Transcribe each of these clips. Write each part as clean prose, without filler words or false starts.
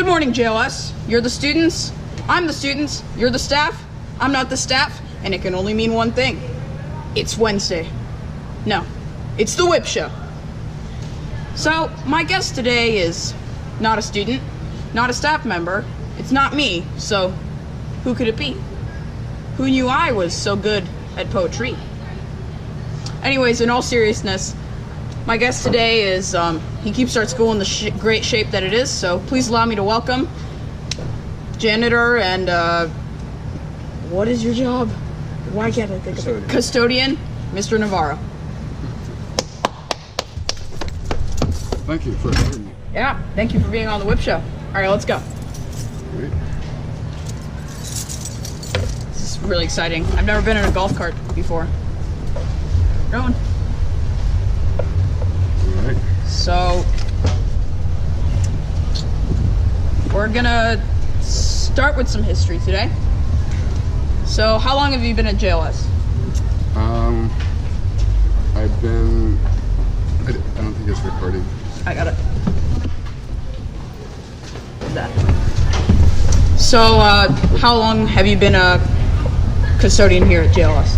Good morning, JLS. You're the students, I'm the students, you're the staff, I'm not the staff, and it can only mean one thing. It's Wednesday. No, it's the WIP Show. So, my guest today is not a student, not a staff member, it's not me, so who could it be? Who knew I was so good at poetry? Anyways, in all seriousness, my guest today is, he keeps our school in the great shape that it is, so please allow me to welcome janitor and, what is your job? Why can't I think of it? Custodian, Mr. Navarro. Thank you for having me. Yeah, thank you for being on the WIP Show. All right, let's go. Great. This is really exciting. I've never been in a golf cart before. Going. All right. So, we're gonna start with some history today. So, how long have you been at JLS? I've been. I don't think it's recording. I got it. That. So, how long have you been a custodian here at JLS?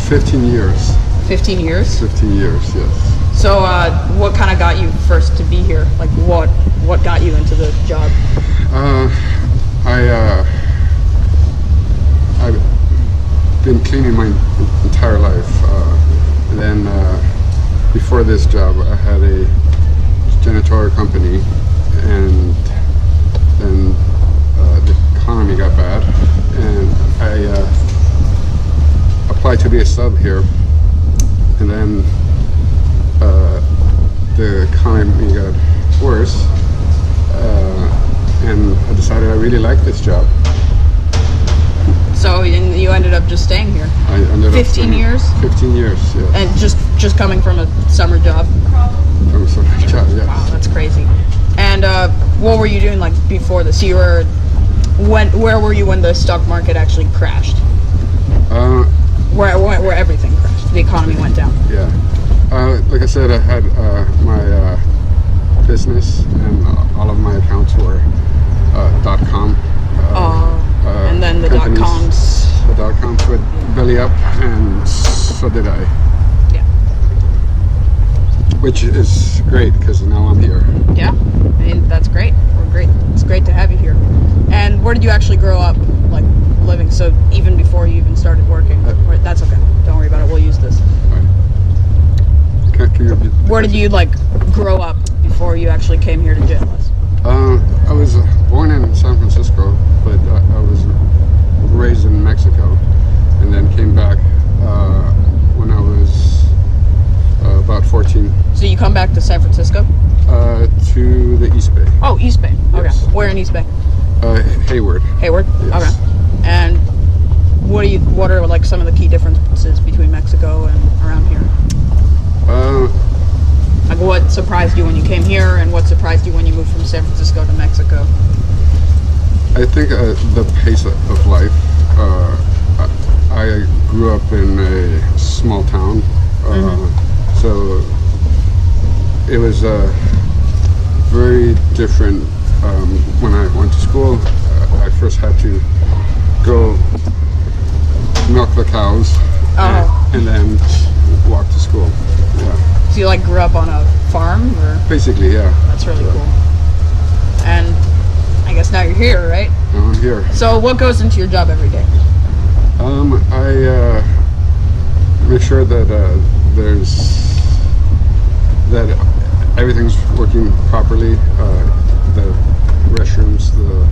15 years. 15 years? 15 years, yes. So, what kind of got you first to be here? Like, what got you into the job? I've been cleaning my entire life. And then, before this job, I had a janitorial company, and then the economy got bad, and I applied to be a sub here, and then the economy got worse, and I decided I really liked this job. So you ended up just staying here. I ended 15 up years? 15 years, yeah. And just coming from a summer job. From a summer job, yes. Wow, that's crazy. And what were you doing like before this? You were where were you when the stock market actually crashed? Where everything crashed. The economy went down. Yeah. Like I said, I had my business, and all of my accounts were .com. And then the companies, .coms. The .coms would belly up, and so did I. Yeah. Which is great, because now I'm here. Yeah. I mean, that's great. We're great. It's great to have you here. And where did you actually grow up, like, living? So even before you even started working? That's okay. Don't worry about it. We'll use this. Can you repeat? Where did you, like, grow up before you actually came here to JLS? I was born in San Francisco, but I was raised in Mexico, and then came back when I was about 14. So you come back to San Francisco? To the East Bay. Oh, East Bay. Okay. Yes. Where in East Bay? Hayward. Hayward? Yes. Okay. And what are like some of the key differences between Mexico and around here? Like what surprised you when you came here, and what surprised you when you moved from San Francisco to Mexico? I think the pace of life. I grew up in a small town, so it was very different. When I went to school, I first had to go milk the cows, and then walk to school. Yeah. So you like grew up on a farm, or? Basically, yeah. That's really cool. And I guess now you're here, right? Now I'm here. So what goes into your job every day? I make sure that that everything's working properly. The restrooms, the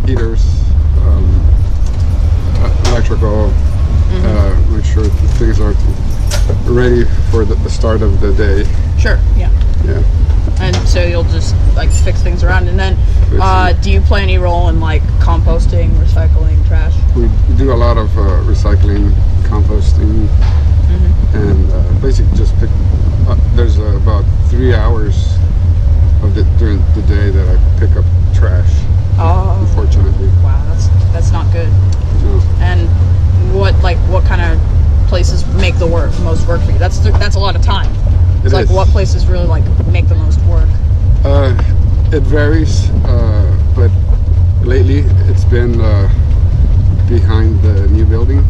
heaters, electrical. Make sure things are ready for the start of the day. Sure. Yeah. Yeah. And so you'll just like fix things around, and then do you play any role in like composting, recycling, trash? We do a lot of recycling, composting, and basically just pick. There's about 3 hours of during the day that I pick up trash. Oh. Unfortunately. Wow, that's not good. No. And what kind of places make the most work for you? That's a lot of time. It's like what places really like make the most work? It varies, but lately it's been behind the new building,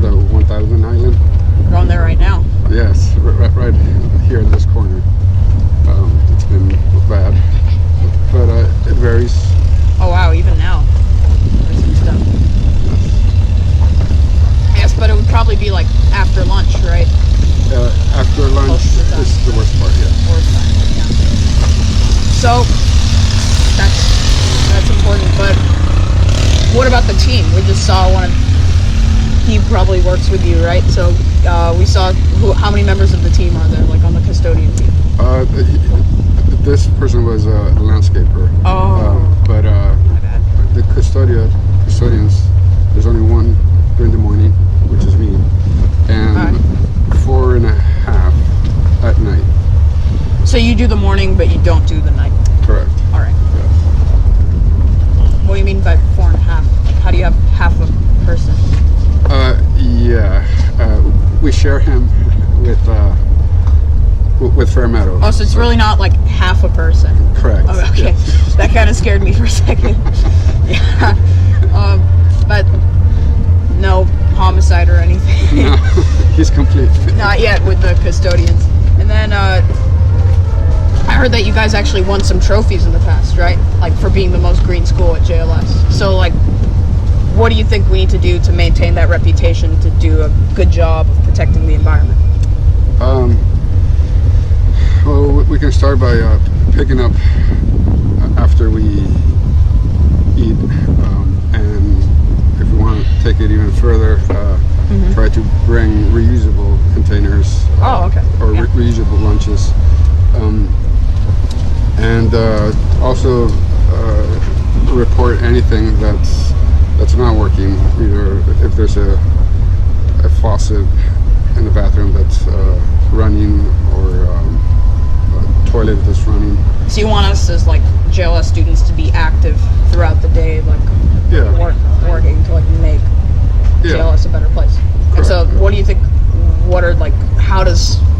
the 1000 Island. We're on there right now. Yes, right here in this corner. It's been bad, but it varies. Oh wow, even now. There's some stuff. Yes, but it would probably be like after lunch, right? After lunch is the worst part, yeah. Worst time, yeah. So that's important, but what about the team? We just saw he probably works with you, right? So we saw how many members of the team are there, like on the custodian team? This person was a landscaper. But my bad. the custodians, there's only one during the morning, which is me, and 4.5 at night. So you do the morning, but you don't do the night? Correct. All right. Yes. What do you mean by 4.5? How do you have half a person? We share him with Fair Meadow. Oh, so it's really not like half a person? Correct. Oh, okay. Yes. That kind of scared me for a second. Yeah. But no homicide or anything. No, he's complete. Not yet with the custodians. And then I heard that you guys actually won some trophies in the past, right? Like for being the most green school at JLS. So like, what do you think we need to do to maintain that reputation, to do a good job of protecting the environment? Well, we can start by picking up after we eat, and if we want to take it even further, try to bring reusable containers. Or reusable lunches, and also report anything that's not working. Either if there's a faucet in the bathroom that's running, or a toilet that's running. So you want us as like JLS students to be active throughout the day, like working to like make JLS a better place. Correct. And so what do you think,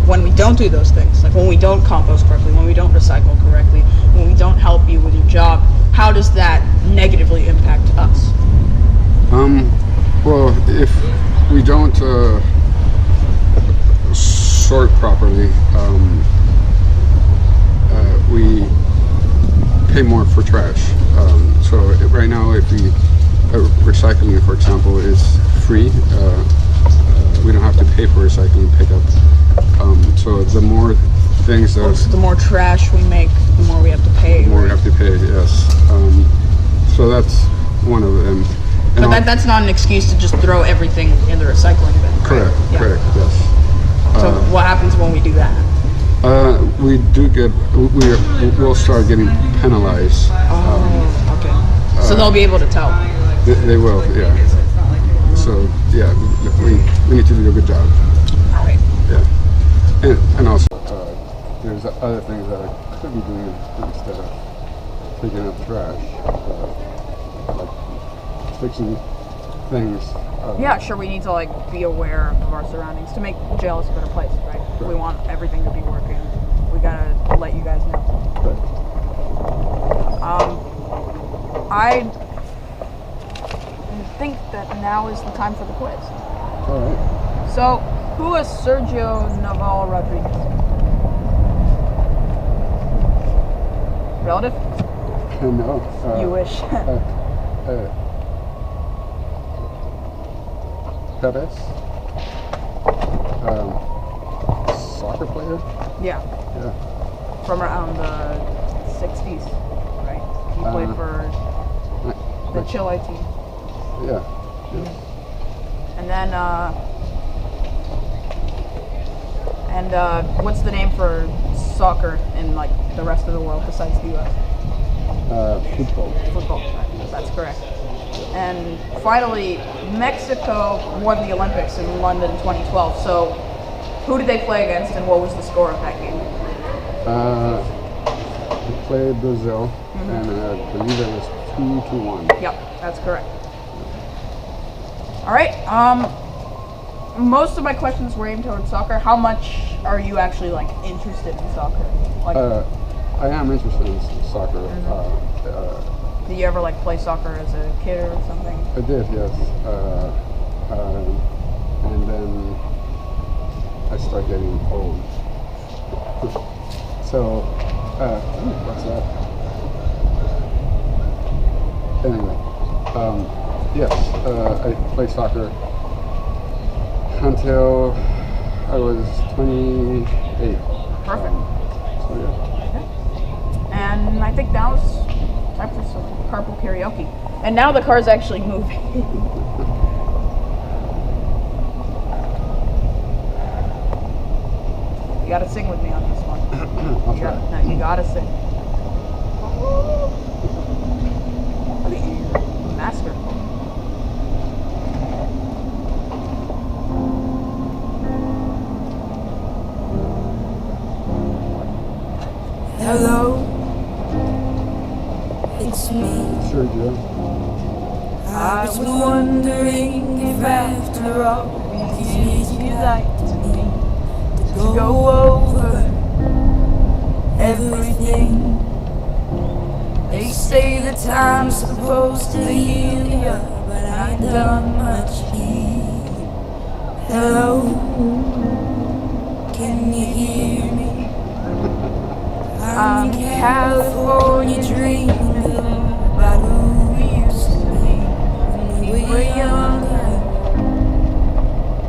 when we don't do those things, like when we don't compost correctly, when we don't recycle correctly, when we don't help you with your job, how does that negatively impact us? Well, if we don't sort properly, we pay more for trash. So right now, if recycling, for example, is free, we don't have to pay for recycling pickup. So the more things that... So the more trash we make, the more we have to pay. The more we have to pay, yes. So that's one of them. And but that's not an excuse to just throw everything in the recycling bin, right? Correct, Yeah. correct, yes. So what happens when we do that? We'll start getting penalized. Okay. So they'll be able to tell. They will, yeah. So yeah, we need to do a good job. All right. Yeah, and also there's other things that I could be doing instead of picking up trash, like fixing things. Yeah, sure. We need to like be aware of our surroundings to make JLS a better place, right? If we want everything to be working, we gotta let you guys know. I think that now is the time for the quiz. All right. So, who is Sergio Navarro Rodriguez? Relative? No. You wish. Perez? Soccer player? Yeah. Yeah. From around the 60s, right? He played for the Chile team. Yeah. And then, what's the name for soccer in like the rest of the world besides the U.S.? Football. Football, right? That's correct. And finally, Mexico won the Olympics in London 2012. So, who did they play against, and what was the score of that game? We played Brazil, and I believe it was 2-1. Yep, that's correct. All right. Most of my questions were aimed towards soccer. How much are you actually like interested in soccer? Like, I am interested in soccer. Did you ever like play soccer as a kid or something? I did, yes. And then I started getting old. So, what's that? Anyway, yes, I played soccer until I was 28. Perfect. So yeah. And I think now it's time for some carpool karaoke. And now the car's actually moving. You gotta sing with me on this one. I'll try. No, you gotta sing. Look at you, master. Hello, it's me. Sure, Joe. I was wondering if after all these years you'd like me to go over everything. They say the time's supposed to heal you, but I ain't done much healing. Hello, can you hear me? I'm in California dreaming about who we used to be when we were younger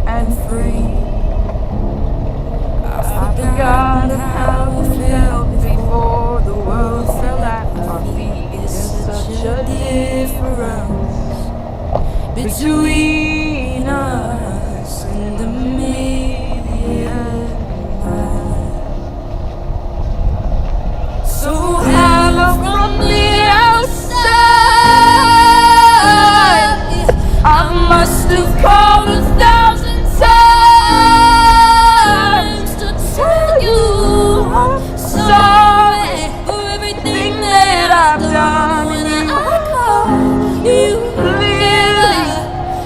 and free. I've forgotten how it felt before the world fell at our feet. There's such a difference between us and a million miles. So hello from the outside. I must have called 1,000 times to tell you I'm sorry for everything that I've done. And I call you clearly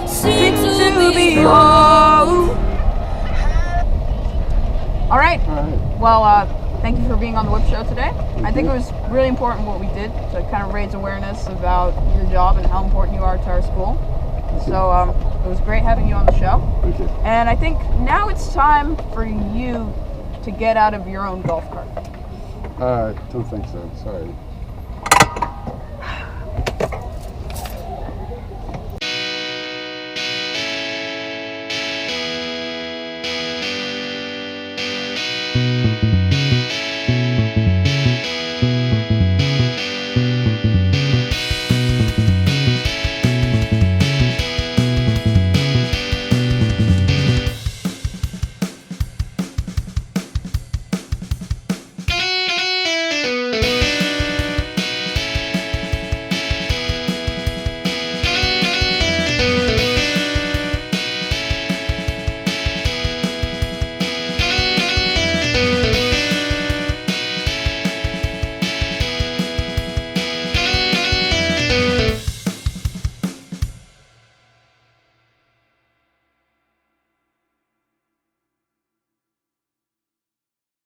seem to be whole. All right. All right. Well, thank you for being on the WIP Show today. I think it was really important what we did to kind of raise awareness about your job and how important you are to our school. So it was great having you on the show. Thank you. And I think now it's time for you to get out of your own golf cart. Don't think so. Sorry.